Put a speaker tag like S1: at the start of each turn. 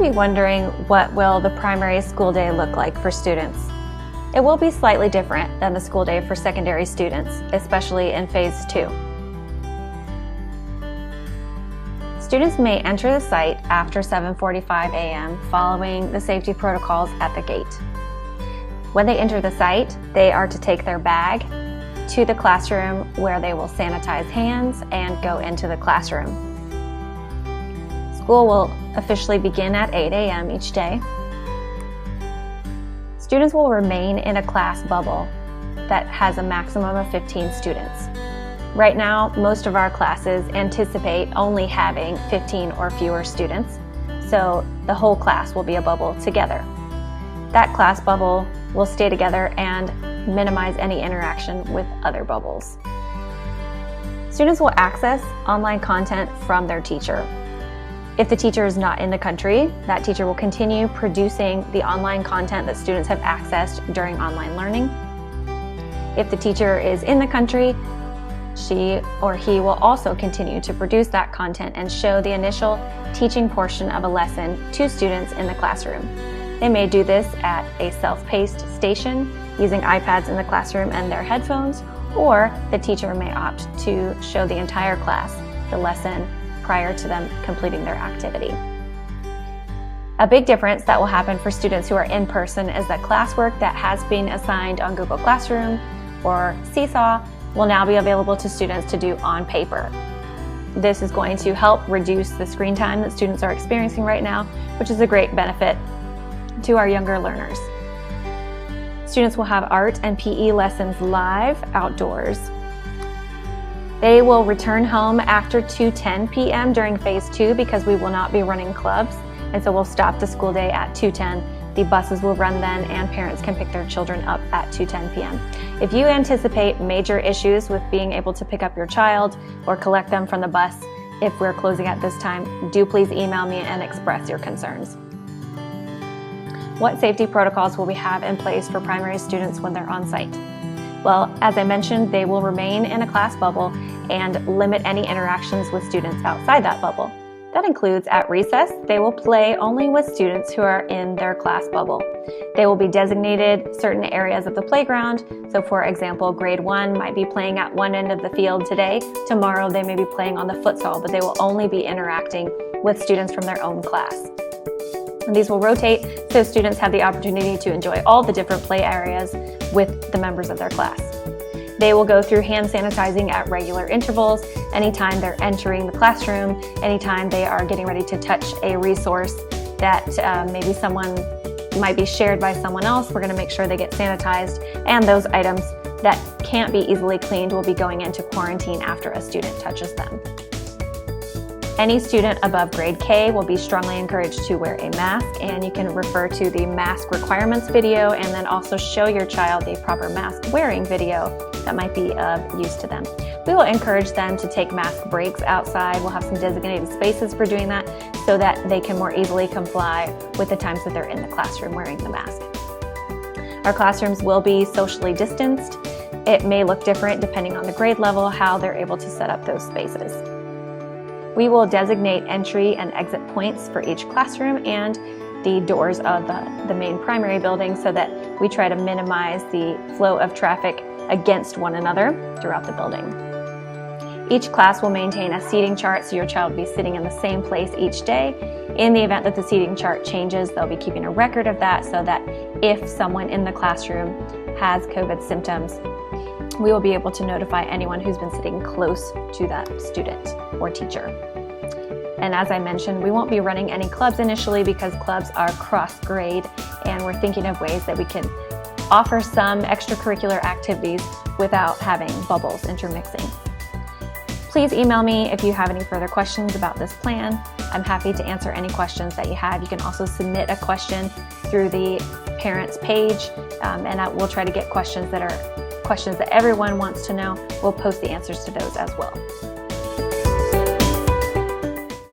S1: be wondering, what will the primary school day look like for students? It will be slightly different than the school day for secondary students, especially in Phase 2. Students may enter the site after 7:45 a.m. following the safety protocols at the gate. When they enter the site, they are to take their bag to the classroom where they will sanitize hands and go into the classroom. School will officially begin at 8 a.m. each day. Students will remain in a class bubble that has a maximum of 15 students. Right now, most of our classes anticipate only having 15 or fewer students, so the whole class will be a bubble together. That class bubble will stay together and minimize any interaction with other bubbles. Students will access online content from their teacher. If the teacher is not in the country, that teacher will continue producing the online content that students have accessed during online learning. If the teacher is in the country, she or he will also continue to produce that content and show the initial teaching portion of a lesson to students in the classroom. They may do this at a self-paced station using iPads in the classroom and their headphones, or the teacher may opt to show the entire class the lesson prior to them completing their activity. A big difference that will happen for students who are in person is that classwork that has been assigned on Google Classroom or Seesaw will now be available to students to do on paper. This is going to help reduce the screen time that students are experiencing right now, which is a great benefit to our younger learners. Students will have art and PE lessons live outdoors. They will return home after 2:10 p.m. during Phase 2 because we will not be running clubs, and so we'll stop the school day at 2:10. The buses will run then, and parents can pick their children up at 2:10 p.m. If you anticipate major issues with being able to pick up your child or collect them from the bus if we're closing at this time, do please email me and express your concerns. What safety protocols will we have in place for primary students when they're on site? Well, as I mentioned, they will remain in a class bubble and limit any interactions with students outside that bubble. That includes at recess, they will play only with students who are in their class bubble. They will be designated certain areas of the playground. So for example, grade 1 might be playing at one end of the field today. Tomorrow they may be playing on the futsal, but they will only be interacting with students from their own class. And these will rotate so students have the opportunity to enjoy all the different play areas with the members of their class. They will go through hand sanitizing at regular intervals, anytime they're entering the classroom, anytime they are getting ready to touch a resource that maybe someone might be shared by someone else. We're going to make sure they get sanitized, and those items that can't be easily cleaned will be going into quarantine after a student touches them. Any student above grade K will be strongly encouraged to wear a mask, and you can refer to the mask requirements video and then also show your child the proper mask wearing video that might be of use to them. We will encourage them to take mask breaks outside. We'll have some designated spaces for doing that so that they can more easily comply with the times that they're in the classroom wearing the mask. Our classrooms will be socially distanced. It may look different depending on the grade level, how they're able to set up those spaces. We will designate entry and exit points for each classroom and the doors of the main primary building so that we try to minimize the flow of traffic against one another throughout the building. Each class will maintain a seating chart, so your child will be sitting in the same place each day. In the event that the seating chart changes, they'll be keeping a record of that so that if someone in the classroom has COVID symptoms, we will be able to notify anyone who's been sitting close to that student or teacher. And as I mentioned, we won't be running any clubs initially because clubs are cross-grade, and we're thinking of ways that we can offer some extracurricular activities without having bubbles intermixing. Please email me if you have any further questions about this plan. I'm happy to answer any questions that you have. You can also submit a question through the parents page, and we'll try to get questions that everyone wants to know. We'll post the answers to those as well.